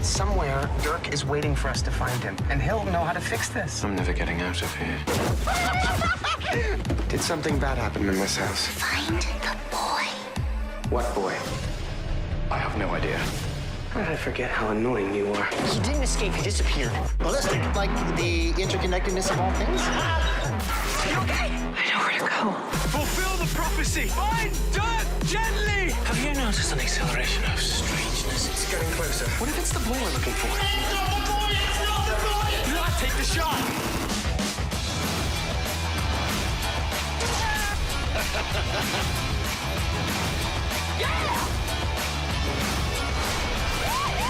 somewhere, Dirk is waiting for us to find him, and he'll know how to fix this. I'm never getting out of here. Did something bad happen in this house? Find the boy. What boy? I have no idea. How did I forget how annoying you are? He didn't escape, he disappeared. Ballistic, like the interconnectedness of all things? You okay? I know where to go. Fulfill the prophecy! Find Dirk Gently! Have you noticed an acceleration of strangeness? It's getting closer. What if it's the boy we're looking for? Not take the shot!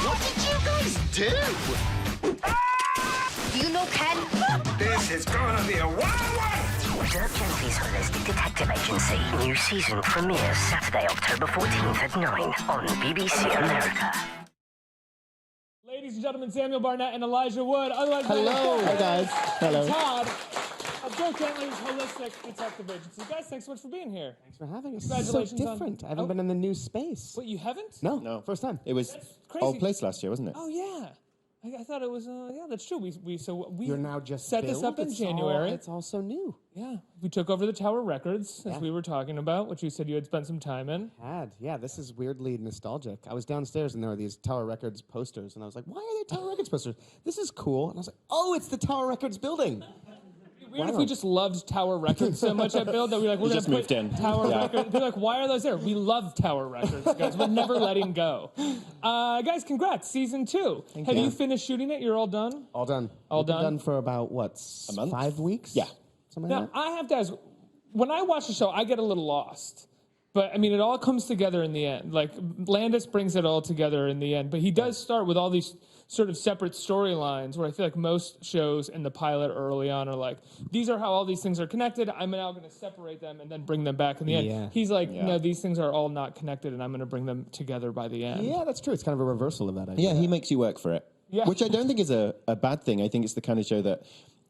What did you guys do? Do you know Ken? This is gonna be a wild one! Dirk Gently's Holistic Detective Agency. New season premieres Saturday, October 14th at 9 on BBC America. Ladies and gentlemen, Samuel Barnett and Elijah Wood. Otherwise Hello. Hi, guys. Hello. Todd of Dirk Gently's Holistic Detective Agency. Guys, thanks so much for being here. Thanks for having us. Congratulations So different. I haven't been in the new space. Wait, you haven't? No, first time. It was crazy. old place last year, wasn't it? Oh, yeah. I thought it was, yeah, that's true. We You're now just set this built. up in It's January. It's all so new. Yeah. We took over the Tower Records, as Yeah. we were talking about, which you said you had spent some time in. Yeah, this is weirdly nostalgic. I was downstairs and there were these Tower Records posters, and I was like, why are there Tower Records posters? This is cool. And I was like, oh, it's the Tower Records building. Weird if we just loved Tower Records so much at Build that we're like, we're going just to put moved in. Tower Yeah. Records. They're like, why are those there? We love Tower Records, guys. We're never letting go. Guys, congrats. Season 2. Have you finished shooting it? You're all done? All done. All We've been done? done for about, what, A month? 5 weeks? Yeah. Something Now, like that? I have to ask, when I watch the show, I get a little lost. But, I mean, it all comes together in the end. Like, Landis brings it all together in the end. But he does start with all these sort of separate storylines where I feel like most shows in the pilot early on are like, these are how all these things are connected. I'm now going to separate them and then bring them back in the end. Yeah. He's like, no, these things are all not connected, and I'm going to bring them together by the end. Yeah, that's true. It's kind of a reversal of that idea. Yeah, he makes you work for it. Yeah. Which I don't think is a bad thing. I think it's the kind of show that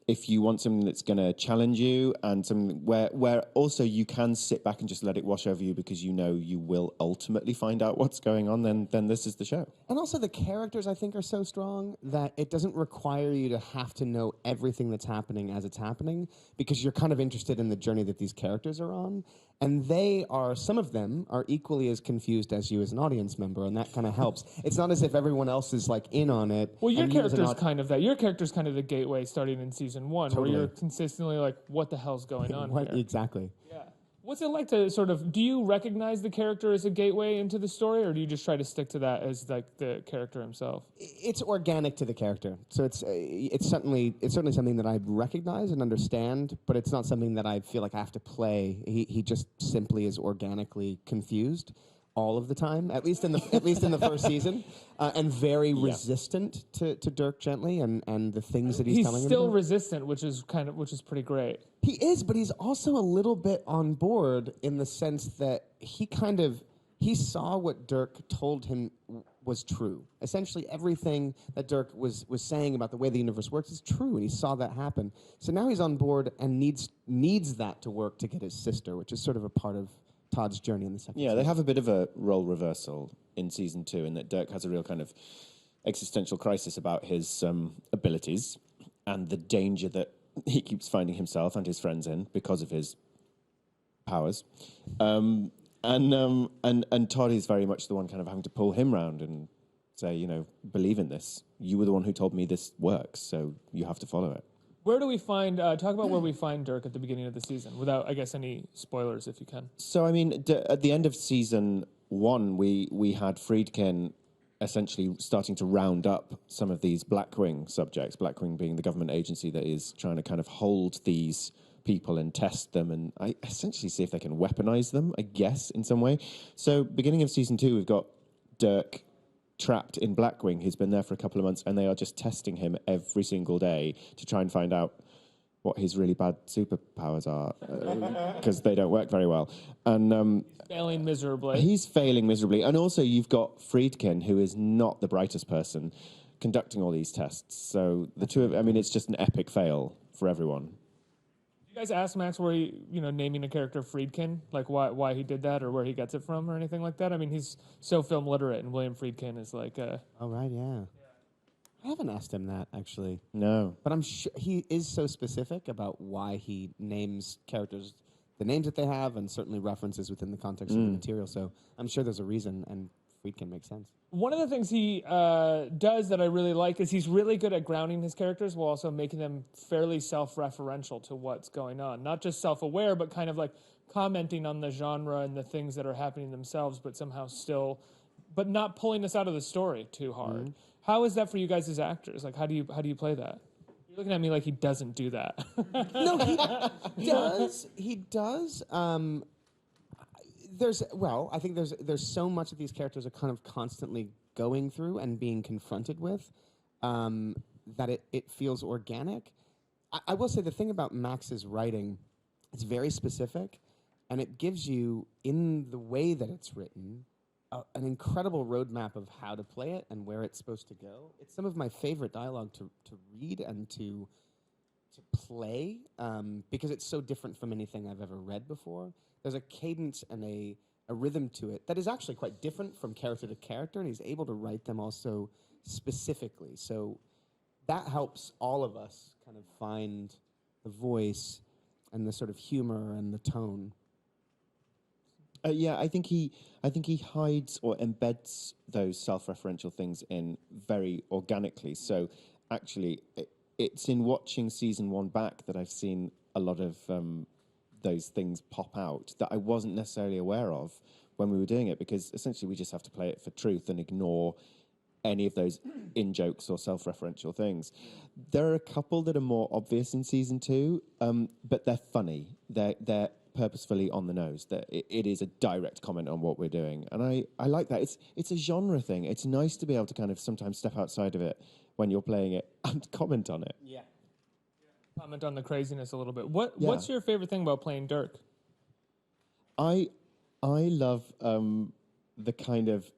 if you want something that's going to challenge you and something where also you can sit back and just let it wash over you because you know you will ultimately find out what's going on, then this is the show. And also the characters, I think, are so strong that it doesn't require you to have to know everything that's happening as it's happening because you're kind of interested in the journey that these characters are on. And some of them are equally as confused as you as an audience member, and that kind of helps. It's not as if everyone else is, like, in on it. Well, your and you as an character's kind of that. Your character's kind of the gateway starting in season 1, Totally. where you're consistently like, what the hell's going on here? Exactly. Yeah. What's it like to sort of, do you recognize the character as a gateway into the story, or do you just try to stick to that as like the character himself? It's organic to the character, so it's certainly something that I recognize and understand, but it's not something that I feel like I have to play. He just simply is organically confused all of the time, at least in the first season, and very resistant to Dirk Gently and the things that he's telling him. He's still about. resistant, which is pretty great. He is, but he's also a little bit on board in the sense that he saw what Dirk told him was true. Essentially, everything that Dirk was saying about the way the universe works is true, and he saw that happen. So now he's on board and needs that to work to get his sister, which is sort of a part of Todd's journey in the second Yeah, season. they have a bit of a role reversal in season 2 in that Dirk has a real kind of existential crisis about his abilities and the danger that he keeps finding himself and his friends in because of his powers. And Todd is very much the one kind of having to pull him round and say, believe in this. You were the one who told me this works, so you have to follow it. Where do we find, talk about where we find Dirk at the beginning of the season, without, I guess, any spoilers, if you can. So, I mean, at the end of season 1, we had Friedkin essentially starting to round up some of these Blackwing subjects, Blackwing being the government agency that is trying to kind of hold these people and test them and essentially see if they can weaponize them, I guess, in some way. So, beginning of season 2, we've got Dirk trapped in Blackwing, who's been there for a couple of months, and they are just testing him every single day to try and find out what his really bad superpowers are, because they don't work very well. And Failing miserably. he's failing miserably. And also you've got Friedkin, who is not the brightest person, conducting all these tests. So the two of, it's just an epic fail for everyone. You guys ask Max where he, naming a character Friedkin, like why he did that or where he gets it from or anything like that? I mean, he's so film literate, and William Friedkin is like Oh, right, yeah. I haven't asked him that, actually. No. But I'm sure he is so specific about why he names characters the names that they have, and certainly references within the context of the material. So I'm sure there's a reason, and Friedkin makes sense. One of the things he does that I really like is he's really good at grounding his characters while also making them fairly self-referential to what's going on. Not just self-aware, but kind of like commenting on the genre and the things that are happening themselves, but somehow still, but not pulling us out of the story too hard. How is that for you guys as actors? Like, how do you play that? You're looking at me like he doesn't do that. No, he does. He does. I think there's so much that these characters are kind of constantly going through and being confronted with that it feels organic. I will say the thing about Max's writing, it's very specific, and it gives you, in the way that it's written, an incredible roadmap of how to play it and where it's supposed to go. It's some of my favorite dialogue to read and to play because it's so different from anything I've ever read before. There's a cadence and a rhythm to it that is actually quite different from character to character, and he's able to write them also specifically. So that helps all of us kind of find the voice and the sort of humor and the tone. I think he hides or embeds those self-referential things in very organically. So actually, it's in watching season 1 back that I've seen a lot of those things pop out that I wasn't necessarily aware of when we were doing it, because essentially we just have to play it for truth and ignore any of those in-jokes or self-referential things. There are a couple that are more obvious in season 2, but they're funny. They're purposefully on the nose. That it is a direct comment on what we're doing, and I like that. It's a genre thing. It's nice to be able to kind of sometimes step outside of it when you're playing it and comment on it. Yeah. Comment on the craziness a little bit. What's your favorite thing about playing Dirk? I love the kind of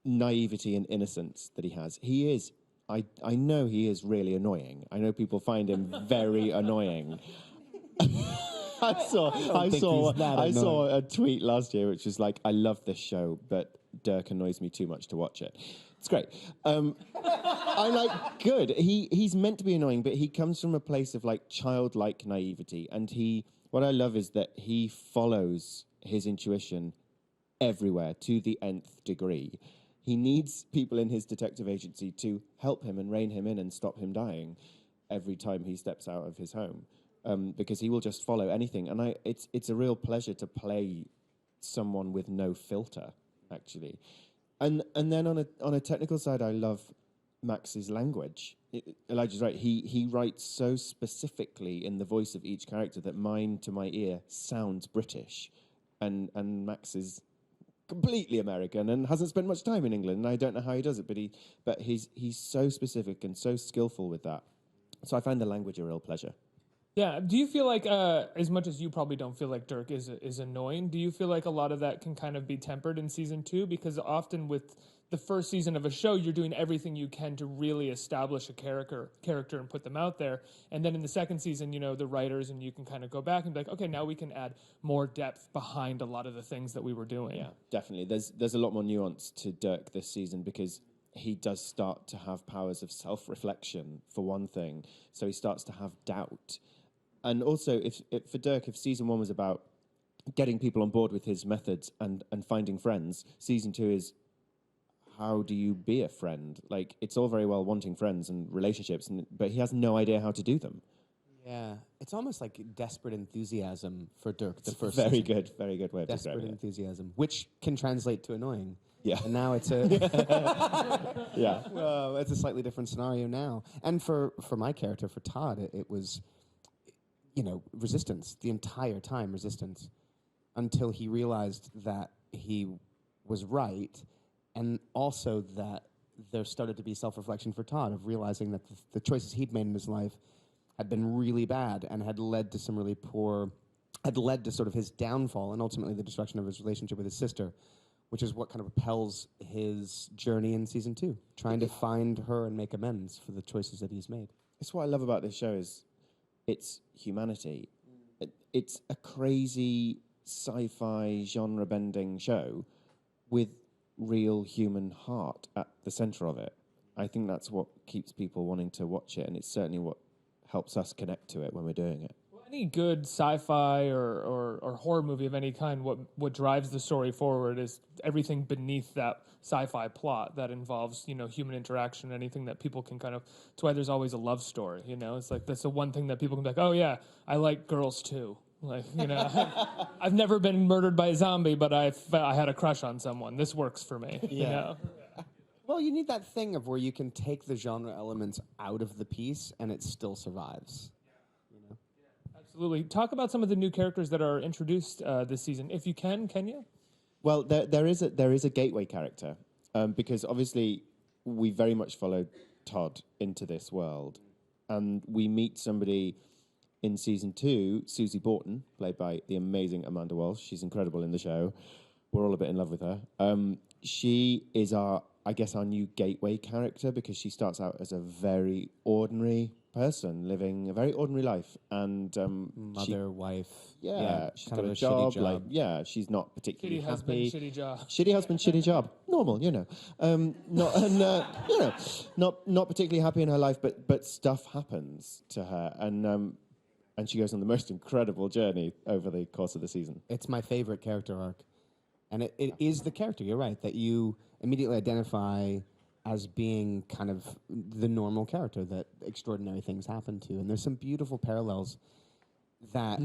naivety and innocence that he has. He is. I know he is really annoying. I know people find him very annoying. I saw a tweet last year which was like, "I love this show, but Dirk annoys me too much to watch it." It's great. I like good. He's meant to be annoying, but he comes from a place of like childlike naivety, and what I love is that he follows his intuition everywhere to the nth degree. He needs people in his detective agency to help him and rein him in and stop him dying every time he steps out of his home. Because he will just follow anything, and it's a real pleasure to play someone with no filter, actually. And then on a technical side, I love Max's language. Elijah's right. He writes so specifically in the voice of each character that mine to my ear sounds British, and Max is completely American and hasn't spent much time in England. And I don't know how he does it, but he's so specific and so skillful with that. So I find the language a real pleasure. Yeah. Do you feel like, as much as you probably don't feel like Dirk is annoying, do you feel like a lot of that can kind of be tempered in season 2? Because often with the first season of a show, you're doing everything you can to really establish a character and put them out there. And then in the second season, the writers and you can kind of go back and be like, okay, now we can add more depth behind a lot of the things that we were doing. Yeah, definitely. There's a lot more nuance to Dirk this season because he does start to have powers of self-reflection, for one thing. So he starts to have doubt. And also, for Dirk, if season 1 was about getting people on board with his methods and finding friends, season 2 is how do you be a friend? Like, it's all very well wanting friends and relationships, but he has no idea how to do them. Yeah, it's almost like desperate enthusiasm for Dirk. The first very season. good way of Desperate describing it. enthusiasm, which can translate to annoying. Yeah. And now it's a Yeah. well, it's a slightly different scenario now. And for my character, for Todd, it was, resistance the entire time, resistance, until he realized that he was right, and also that there started to be self-reflection for Todd of realizing that the choices he'd made in his life had been really bad and had led to some really had led to sort of his downfall and ultimately the destruction of his relationship with his sister, which is what kind of propels his journey in season 2, trying to find her and make amends for the choices that he's made. It's what I love about this show is its humanity. It's a crazy sci-fi genre-bending show with real human heart at the center of it. I think that's what keeps people wanting to watch it, and it's certainly what helps us connect to it when we're doing it. Well, any good sci-fi or horror movie of any kind, what drives the story forward is everything beneath that sci-fi plot that involves, human interaction, anything that people can kind of. It's why there's always a love story. It's like that's the one thing that people can be like, oh yeah, I like girls too. Like, I've never been murdered by a zombie, but I had a crush on someone. This works for me. Yeah. Well, you need that thing of where you can take the genre elements out of the piece and it still survives. Absolutely. Talk about some of the new characters that are introduced this season, if you can you? Well, there is a gateway character, because obviously we very much followed Todd into this world, and we meet somebody in season 2, Susie Borton, played by the amazing Amanda Walsh. She's incredible in the show. We're all a bit in love with her. She is our new gateway character, because she starts out as a very ordinary person living a very ordinary life, and Mother, wife. She's kind got of a job. shitty job. She's not particularly Shitty happy. husband, shitty job. Shitty husband, shitty job. Normal, not particularly happy in her life, but stuff happens to her, and she goes on the most incredible journey over the course of the season. It's my favorite character arc. And it is the character, you're right, that you immediately identify as being kind of the normal character that extraordinary things happen to. And there's some beautiful parallels that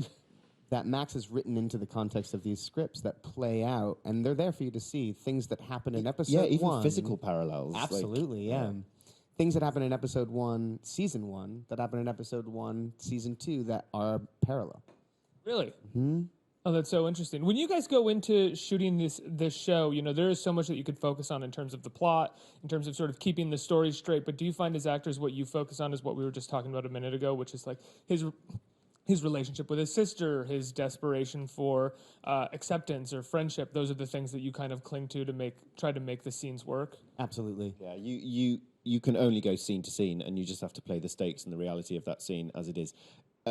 Max has written into the context of these scripts that play out, and they're there for you to see things that happen in episode 1. Yeah, even physical parallels. Absolutely, yeah. Things that happen in episode 1, season 1, that happen in episode 1, season 2, that are parallel. Really? Mm-hmm. Oh, that's so interesting. When you guys go into shooting this show, there is so much that you could focus on in terms of the plot, in terms of sort of keeping the story straight. But do you find as actors what you focus on is what we were just talking about a minute ago, which is like his relationship with his sister, his desperation for acceptance or friendship? Those are the things that you kind of cling to try to make the scenes work. Absolutely. Yeah, you can only go scene to scene, and you just have to play the stakes and the reality of that scene as it is.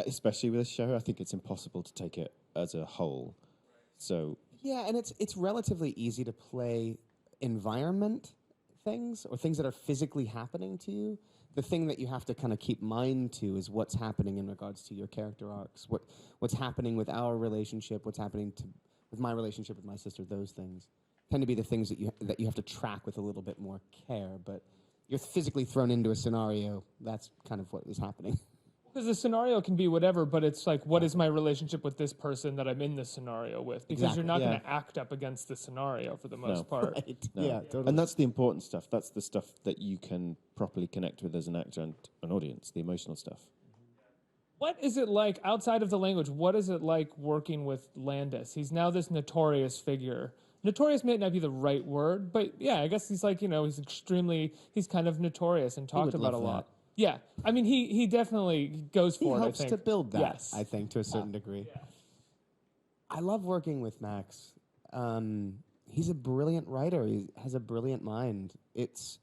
Especially with this show, I think it's impossible to take it as a whole. So yeah, and it's relatively easy to play environment things or things that are physically happening to you. The thing that you have to kind of keep mind to is what's happening in regards to your character arcs, what's happening with our relationship, what's happening with my relationship with my sister. Those things tend to be the things that you have to track with a little bit more care. But you're physically thrown into a scenario. That's kind of what is happening. Because the scenario can be whatever, but it's like, what is my relationship with this person that I'm in this scenario with? Because you're not going to act up against the scenario for the most part. Right. No. Yeah, totally. And that's the important stuff. That's the stuff that you can properly connect with as an actor and an audience, the emotional stuff. What is it like, outside of the language, what is it like working with Landis? He's now this notorious figure. Notorious may not be the right word, but yeah, I guess he's like, he's kind of notorious and talked about a lot. Yeah, I mean, he definitely goes for it, I think. He helps to build that, yes. I think, to a certain degree. Yeah. I love working with Max. He's a brilliant writer. He has a brilliant mind. It's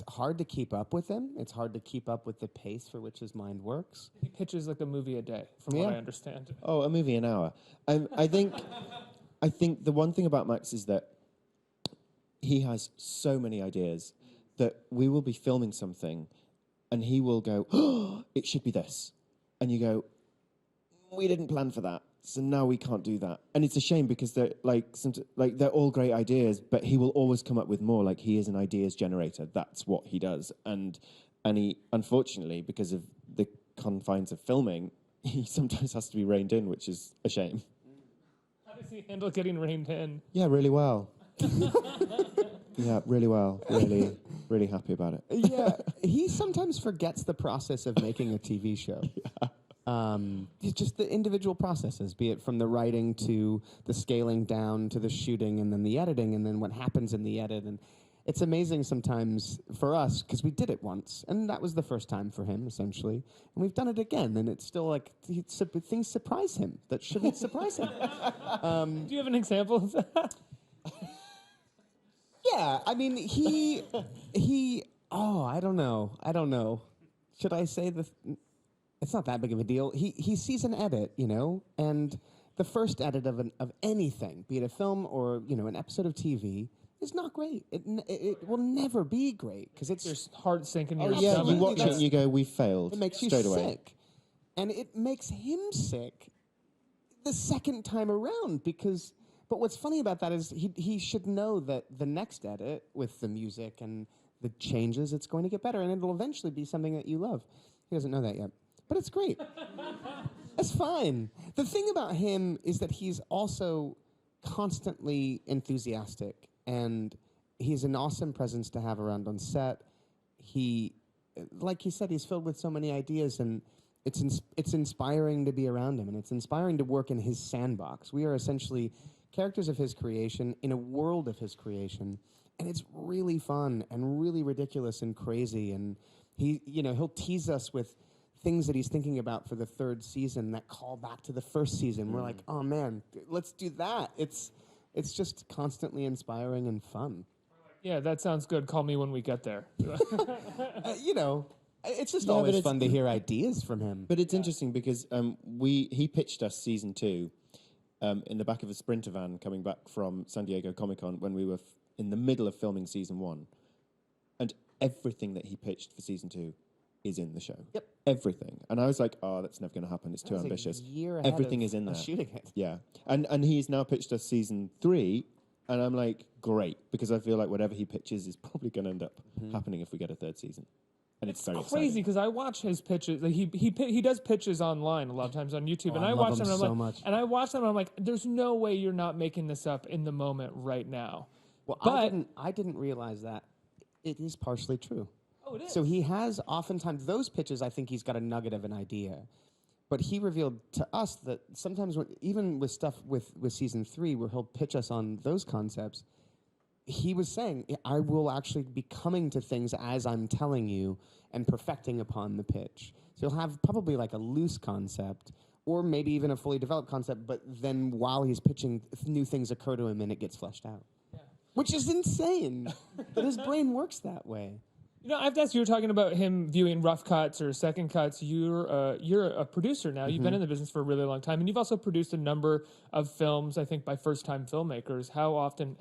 hard to keep up with him. It's hard to keep up with the pace for which his mind works. He pitches like a movie a day, from what I understand. Oh, a movie an hour. I think the one thing about Max is that he has so many ideas that we will be filming something and he will go, oh, it should be this. And you go, we didn't plan for that, so now we can't do that. And it's a shame because they're they're all great ideas, but he will always come up with more. Like, he is an ideas generator. That's what he does. And he, unfortunately, because of the confines of filming, he sometimes has to be reined in, which is a shame. How does he handle getting reined in? Yeah, really well. Yeah, really well. Really, really happy about it. Yeah, he sometimes forgets the process of making a TV show. It's just the individual processes, be it from the writing to the scaling down to the shooting and then the editing and then what happens in the edit. And it's amazing sometimes for us because we did it once and that was the first time for him, essentially. And we've done it again and it's still like things surprise him that shouldn't surprise him. Do you have an example of that? Yeah, I mean, I don't know. Should I say it's not that big of a deal. He sees an edit, and the first edit of anything, be it a film or, an episode of TV, is not great. It will never be great because it's There's heart sinking in Oh, your yeah, stomach. You watch it That's- and you go, we failed. it makes you straight away. sick, and it makes him sick the second time around because. But what's funny about that is he should know that the next edit with the music and the changes, it's going to get better, and it'll eventually be something that you love. He doesn't know that yet, but it's great. That's fine. The thing about him is that he's also constantly enthusiastic, and he's an awesome presence to have around on set. He, like he said, he's filled with so many ideas, and it's inspiring to be around him, and it's inspiring to work in his sandbox. We are essentially characters of his creation in a world of his creation, and it's really fun and really ridiculous and crazy. And he'll tease us with things that he's thinking about for the third season that call back to the first season. We're like, oh man, let's do that. It's just constantly inspiring and fun. Yeah, that sounds good. Call me when we get there. It's just Yeah, but always it's- fun to hear ideas from him. But it's interesting because he pitched us season 2 in the back of a Sprinter van coming back from San Diego Comic-Con when we were in the middle of filming season 1. And everything that he pitched for season 2 is in the show. Yep. Everything. And I was like, oh, that's never going to happen. It's too was a ambitious. year ahead Everything of is in there. us shooting it. Yeah. And he's now pitched us season 3. And I'm like, great. Because I feel like whatever he pitches is probably going to end up happening if we get a third season. And it's very Crazy exciting. because I watch his pitches. Like he does pitches online a lot of times on YouTube, and I I love watch them. them And I'm so like, much. and I watch them. And I'm like, there's no way you're not making this up in the moment right now. Well, But I didn't realize that. It is partially true. Oh, it is. So he has oftentimes those pitches. I think he's got a nugget of an idea, but he revealed to us that sometimes, even with stuff with season 3, where he'll pitch us on those concepts, he was saying, I will actually be coming to things as I'm telling you and perfecting upon the pitch. So he'll have probably like a loose concept, or maybe even a fully developed concept, but then while he's pitching, new things occur to him and it gets fleshed out. Yeah. Which is insane, but his brain works that way. I have to ask. You were talking about him viewing rough cuts or second cuts. You're a producer now. You've been in the business for a really long time, and you've also produced a number of films. I think by first-time filmmakers. How often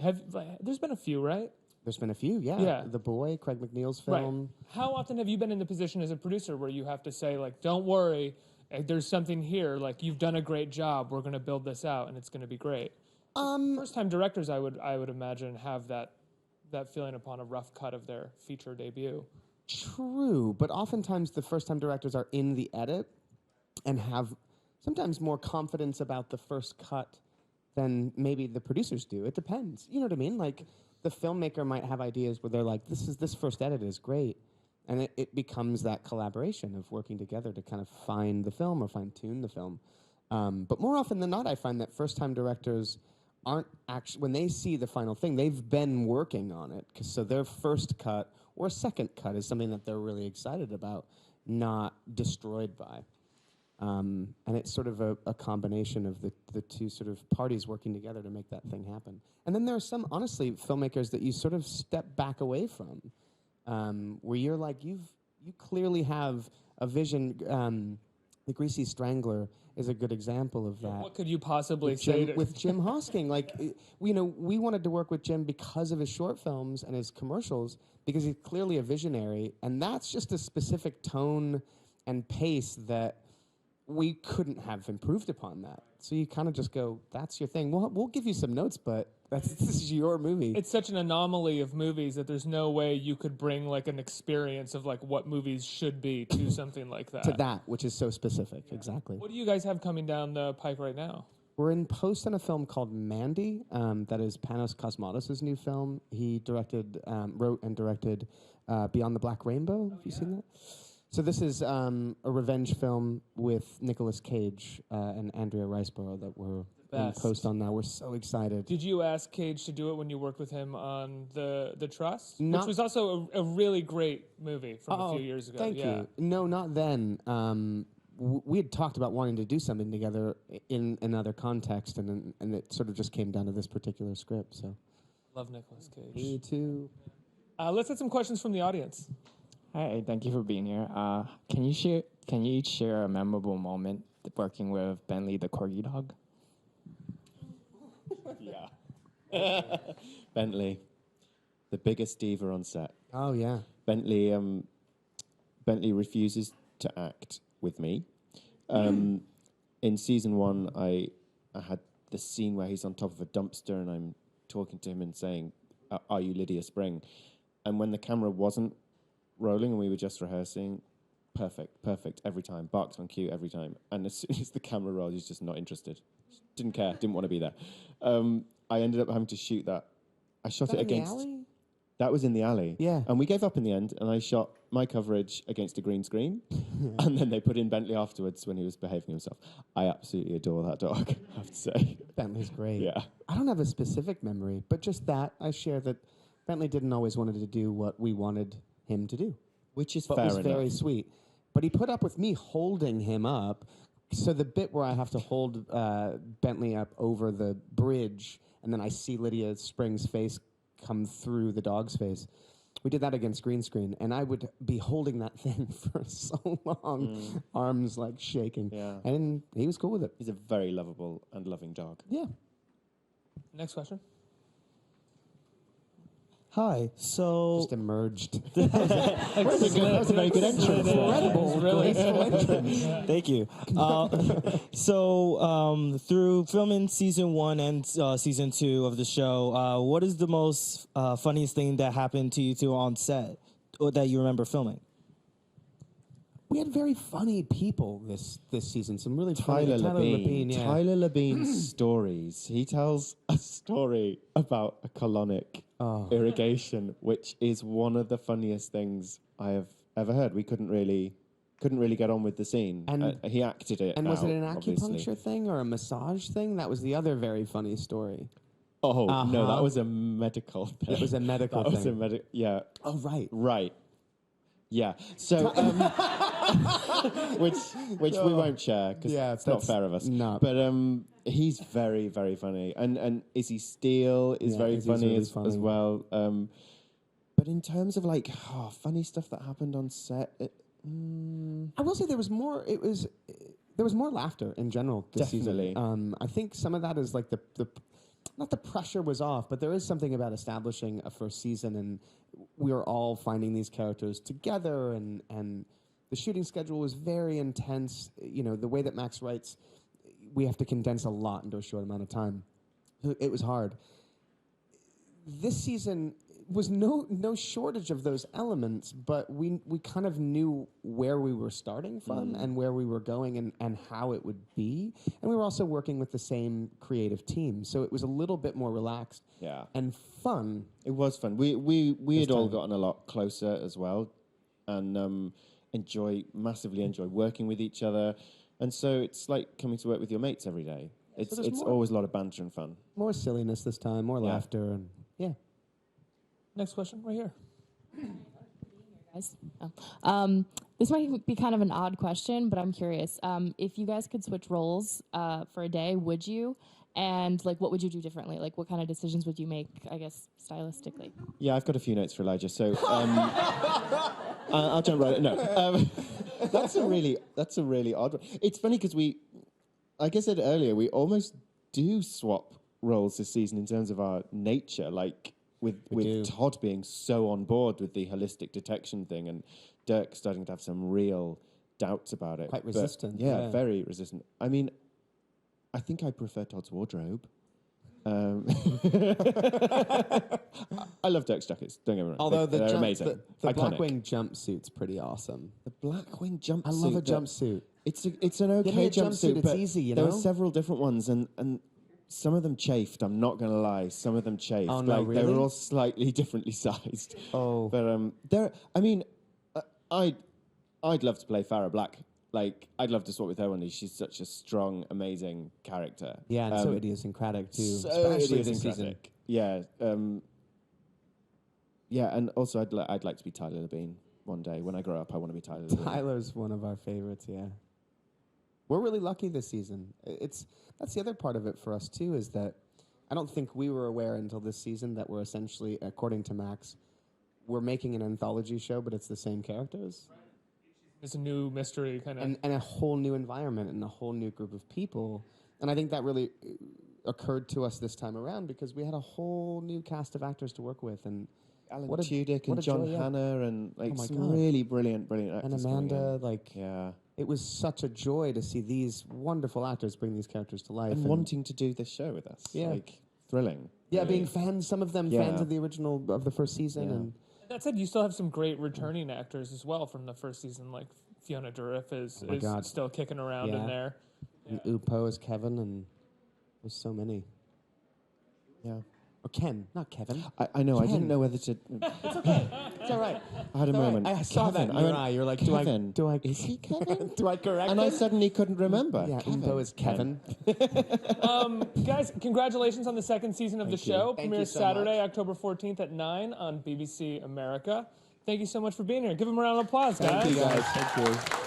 there's been a few, right? There's been a few, yeah. Yeah. The Boy, Craig McNeil's Right. film. How often have you been in the position as a producer where you have to say, like, don't worry, there's something here. Like, you've done a great job. We're going to build this out, and it's going to be great. First-time directors, I would imagine, have that feeling upon a rough cut of their feature debut. True, but oftentimes the first-time directors are in the edit and have sometimes more confidence about the first cut than maybe the producers do. It depends. You know what I mean? Like, the filmmaker might have ideas where they're like, this first edit is great, and it becomes that collaboration of working together to kind of find the film or fine-tune the film. But more often than not, I find that first-time directors aren't actually, when they see the final thing, they've been working on it. So their first cut or second cut is something that they're really excited about, not destroyed by. And it's sort of a combination of the two sort of parties working together to make that thing happen. And then there are some, honestly, filmmakers that you sort of step back away from, where you're like, you clearly have a vision. The Greasy Strangler is a good example of that. What could you possibly say With Jim Hosking? Like, we wanted to work with Jim because of his short films and his commercials, because he's clearly a visionary, and that's just a specific tone and pace that we couldn't have improved upon that. So you kind of just go, that's your thing. We'll give you some notes, but this is your movie. It's such an anomaly of movies that there's no way you could bring like an experience of like what movies should be to something like that. To that, which is so specific, exactly. What do you guys have coming down the pike right now? We're in post on a film called Mandy. That is Panos Cosmatos' new film. He wrote and directed Beyond the Black Rainbow. Have you seen that? So this is a revenge film with Nicolas Cage and Andrea Riseborough that we're in post on now. We're so excited. Did you ask Cage to do it when you worked with him on The Trust? Not- Which was also a really great movie from a few years ago. Thank you. No, not then. We had talked about wanting to do something together in another context, and it sort of just came down to this particular script. So, Love Nicolas Cage. me too. Let's get some questions from the audience. Hi, thank you for being here. Can you each share a memorable moment working with Bentley the corgi dog? Bentley. the biggest diva on set. Oh yeah. Bentley refuses to act with me. In season 1, I had the scene where he's on top of a dumpster and I'm talking to him and saying, "Are you Lydia Spring?" And when the camera wasn't rolling and we were just rehearsing, perfect every time. Barked on cue every time. And as soon as the camera rolled, he's just not interested. Didn't care. Didn't want to be there. I ended up having to shoot that. I shot it against. The alley? That was in the alley. Yeah. And we gave up in the end, and I shot my coverage against a green screen, and then they put in Bentley afterwards when he was behaving himself. I absolutely adore that dog, I have to say. Bentley's great. Yeah. I don't have a specific memory, but just that I share that Bentley didn't always wanted to do what we wanted him to do, Which is but fair was enough. very sweet. But he put up with me holding him up. So the bit where I have to hold Bentley up over the bridge, and then I see Lydia Spring's face come through the dog's face. We did that against green screen, and I would be holding that thing for so long, arms like shaking. Yeah. And he was cool with it. He's a very lovable and loving dog. Yeah. Next question. Hi. So Just emerged. That was a very good entrance. Incredible, graceful entrance. thank you. Through filming season 1 and season 2 of the show, what is the most funniest thing that happened to you two on set, or that you remember filming? We had very funny people this season. Some really Tyler funny Labine. yeah. Tyler Labine's stories. He tells a story about a colonic irrigation, which is one of the funniest things I have ever heard. We couldn't really get on with the scene. And he acted it And was out, it an acupuncture obviously. thing or a massage thing? That was the other very funny story. Oh, no, Uh-huh. that was a medical thing. It was a medical That was a thing. medical, yeah. Oh, right. Right. Yeah. So, which we won't share because Yeah, it's not that's fair of us. not. But he's very, very funny, and Izzy Steele is Yeah, very Izzy's funny, really as funny. well. But in terms of like funny stuff that happened on set, I will say there was more. There was more laughter in general this Definitely. season. I think some of that is like the not the pressure was off, but there is something about establishing a first season, and we were all finding these characters together, and the shooting schedule was very intense. You know, the way that Max writes, we have to condense a lot into a short amount of time. It was hard. This season was no shortage of those elements, but we kind of knew where we were starting from and where we were going and how it would be. And we were also working with the same creative team. So it was a little bit more relaxed and fun. it was fun. We had all gotten a lot closer as well, and massively enjoy working with each other. And so it's like coming to work with your mates every day. It's more. always a lot of banter and fun. More silliness this time, more Yeah. laughter, and yeah. Next question, right here. Guys. Oh. This might be kind of an odd question, but I'm curious. If you guys could switch roles for a day, would you? And like, what would you do differently? Like, what kind of decisions would you make, I guess, stylistically? Yeah, I've got a few notes for Elijah, so I'll jump right in. No, that's a really odd one. It's funny because like I said earlier, we almost do swap roles this season in terms of our nature, like with Todd being so on board with the holistic detection thing, and Dirk starting to have some real doubts about it. Quite But resistant. yeah, very resistant. I mean, I think I prefer Todd's wardrobe. I love Dirk's jackets. Don't get me wrong. Although they're amazing. the Iconic. Blackwing jumpsuit's pretty awesome. The Blackwing jumpsuit. I love a that- jumpsuit. It's an Give me okay a jumpsuit, it's but easy, you there know? were several different ones, and some of them chafed. I'm not going to lie. Some of them chafed. Oh, no, They really? were all slightly differently sized. Oh. But I'd love to play Farrah Black. Like, I'd love to swap with her one day. She's such a strong, amazing character. Yeah, and so idiosyncratic too, So especially this season. idiosyncratic. Yeah. Yeah, and also I'd like to be Tyler Labine one day. When I grow up, I want to be Tyler Labine. Tyler's one of our favorites. Yeah, we're really lucky this season. That's the other part of it for us too, is that I don't think we were aware until this season that we're essentially, according to Max, we're making an anthology show, but it's the same characters. It's a new mystery kind of. And a whole new environment and a whole new group of people. And I think that really occurred to us this time around because we had a whole new cast of actors to work with. And Alan what a Tudyk what and a John joy, yeah. Hannah and like my some God. really brilliant And actors. coming Amanda, in. like, yeah, it was such a joy to see these wonderful actors bring these characters to life. and wanting to do this show with us. Yeah. Like thrilling. Yeah, really. being fans, some of them Yeah. fans of the original, of the first season. Yeah. And That said, you still have some great returning actors as well from the first season, like Fiona Dourif is God. still kicking around in Yeah. there. and Upo as Kevin, and there's so many. Yeah. Or Ken, not Kevin. I know. I Ken. didn't know whether to. It's okay. It's all right. I had a It's all right. moment. I saw that in Kevin. I your went, eye. You're like, Kevin. do I? Is he Kevin? Do I correct And I him? suddenly couldn't remember. Yeah, Upo is Kevin. Guys, congratulations on the second season of the show. Thank you Premieres so Saturday, much. October 14th at 9 on BBC America. Thank you so much for being here. Give them a round of applause, guys. Thank you guys. Thank you.